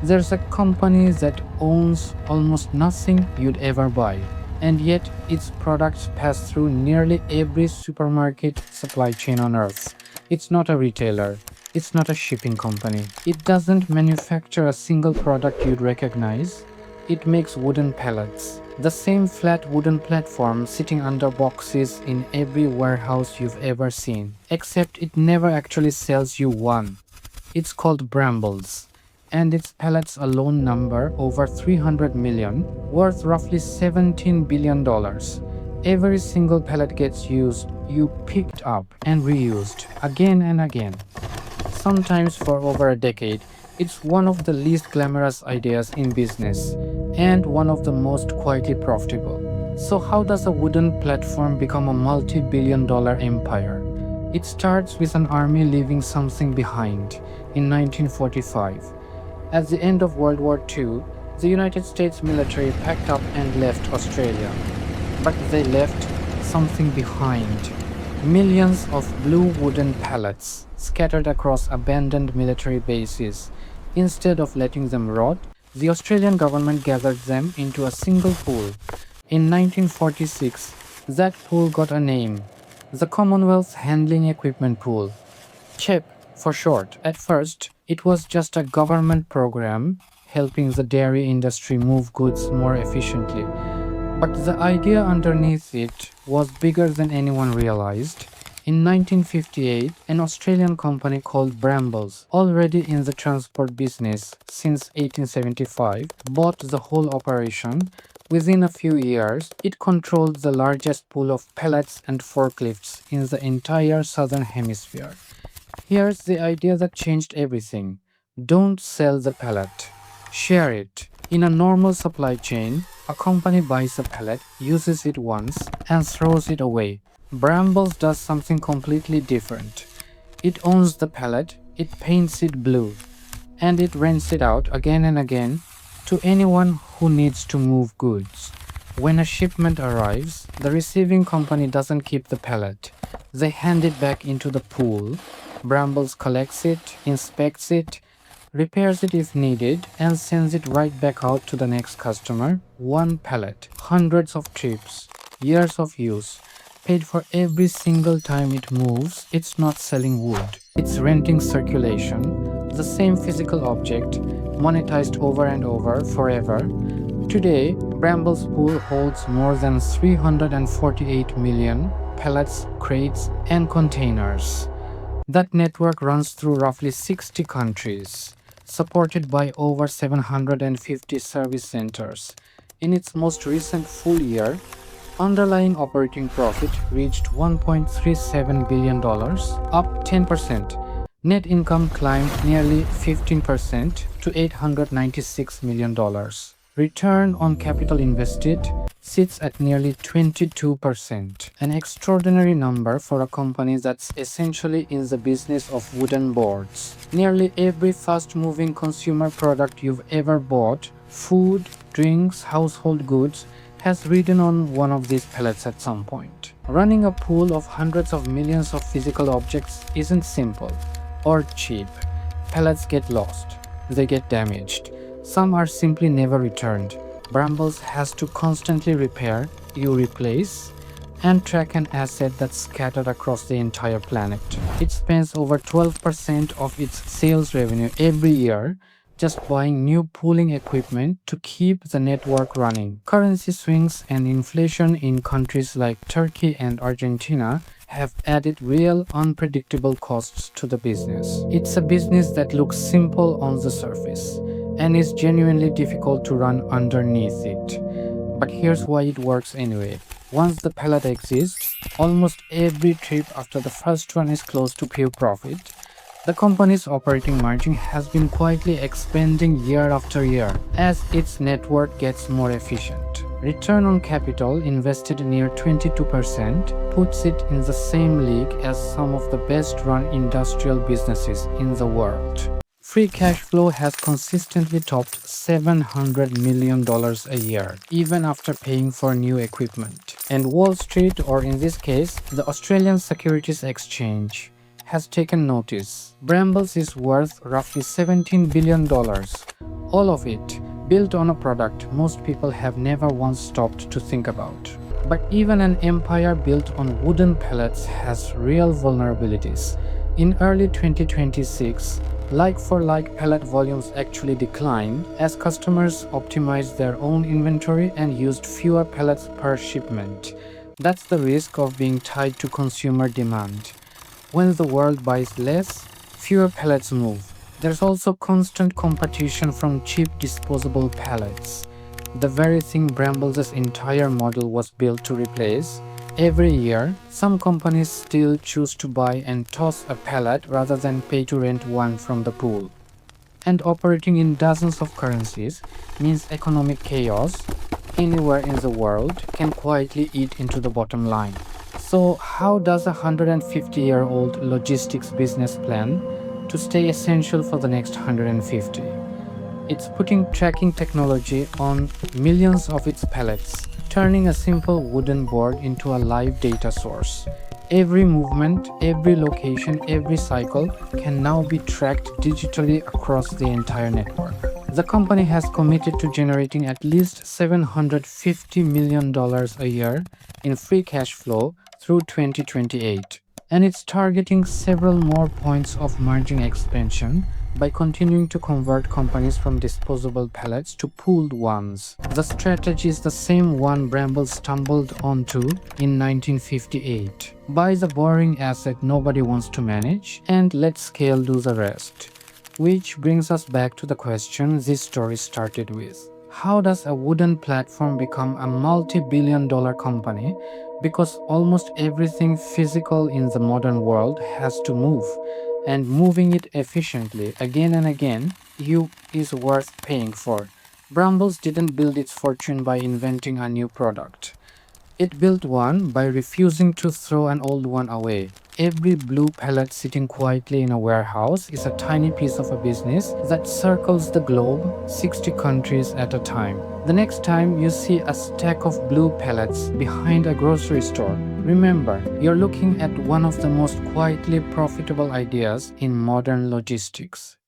There's a company that owns almost nothing you'd ever buy, and yet its products pass through nearly every supermarket supply chain on earth. It's not a retailer, it's not a shipping company. It doesn't manufacture a single product you'd recognize. It makes wooden pallets. The same flat wooden platform sitting under boxes in every warehouse you've ever seen. Except it never actually sells you one. It's called Brambles, and its pallets alone number over 300 million, worth roughly $17 billion. Every single pallet gets used, you picked up and reused again and again, sometimes for over a decade. It's one of the least glamorous ideas in business and one of the most quietly profitable. So, how does a wooden platform become a multi billion dollar empire? It starts with an army leaving something behind in 1945. At the end of World War II, the United States military packed up and left Australia. But they left something behind. Millions of blue wooden pallets scattered across abandoned military bases. Instead of letting them rot, the Australian government gathered them into a single pool. In 1946, that pool got a name, the Commonwealth Handling Equipment Pool, CHEP for short. At first, it was just a government program helping the dairy industry move goods more efficiently. But the idea underneath it was bigger than anyone realized. In 1958, an Australian company called Brambles, already in the transport business since 1875, bought the whole operation. Within a few years, it controlled the largest pool of pallets and forklifts in the entire southern hemisphere. Here's the idea that changed everything. Don't sell the pallet. Share it. In a normal supply chain, a company buys a pallet, uses it once, and throws it away. Brambles does something completely different. It owns the pallet, it paints it blue, and it rents it out again and again to anyone who needs to move goods. When a shipment arrives, the receiving company doesn't keep the pallet. They hand it back into the pool. Brambles collects it, inspects it, repairs it if needed, and sends it right back out to the next customer. One pallet, hundreds of trips, years of use, paid for every single time it moves. It's not selling wood, it's renting circulation, the same physical object, monetized over and over, forever. Today, Brambles Pool holds more than 348 million pallets, crates, and containers. That network runs through roughly 60 countries, supported by over 750 service centers. In its most recent full year, underlying operating profit reached $1.37 billion, up 10%. Net income climbed nearly 15% to $896 million. Return on capital invested sits at nearly 22%, an extraordinary number for a company that's essentially in the business of wooden boards. Nearly every fast-moving consumer product you've ever bought, food, drinks, household goods, has ridden on one of these pallets at some point. Running a pool of hundreds of millions of physical objects isn't simple or cheap. Pallets get lost, they get damaged. Some are simply never returned. Brambles has to constantly repair, you replace, and track an asset that's scattered across the entire planet. It spends over 12% of its sales revenue every year just buying new pooling equipment to keep the network running. Currency swings and inflation in countries like Turkey and Argentina have added real unpredictable costs to the business. It's a business that looks simple on the surface and is genuinely difficult to run underneath it. But here's why it works anyway. Once the pallet exists, almost every trip after the first one is close to pure profit. The company's operating margin has been quietly expanding year after year as its network gets more efficient. Return on capital invested near 22% puts it in the same league as some of the best-run industrial businesses in the world. Free cash flow has consistently topped $700 million a year, even after paying for new equipment. And Wall Street, or in this case, the Australian Securities Exchange, has taken notice. Brambles is worth roughly $17 billion, all of it built on a product most people have never once stopped to think about. But even an empire built on wooden pallets has real vulnerabilities. In early 2026, like-for-like pallet volumes actually declined as customers optimized their own inventory and used fewer pallets per shipment. That's the risk of being tied to consumer demand. When the world buys less, fewer pallets move. There's also constant competition from cheap disposable pallets, the very thing Brambles' entire model was built to replace. Every year, some companies still choose to buy and toss a pallet rather than pay to rent one from the pool. And operating in dozens of currencies means economic chaos anywhere in the world can quietly eat into the bottom line. So, how does a 150-year-old logistics business plan to stay essential for the next 150? It's putting tracking technology on millions of its pallets, turning a simple wooden board into a live data source. Every movement, every location, every cycle can now be tracked digitally across the entire network. The company has committed to generating at least $750 million a year in free cash flow through 2028, and it's targeting several more points of margin expansion by continuing to convert companies from disposable pallets to pooled ones. The strategy is the same one Bramble stumbled onto in 1958. Buy the boring asset nobody wants to manage and let scale do the rest. Which brings us back to the question this story started with. How does a wooden platform become a multi-billion-dollar company? Because almost everything physical in the modern world has to move, and moving it efficiently again and again is worth paying for. Brambles didn't build its fortune by inventing a new product. It built one by refusing to throw an old one away. Every blue pallet sitting quietly in a warehouse is a tiny piece of a business that circles the globe 60 countries at a time. The next time you see a stack of blue pallets behind a grocery store, remember, you're looking at one of the most quietly profitable ideas in modern logistics.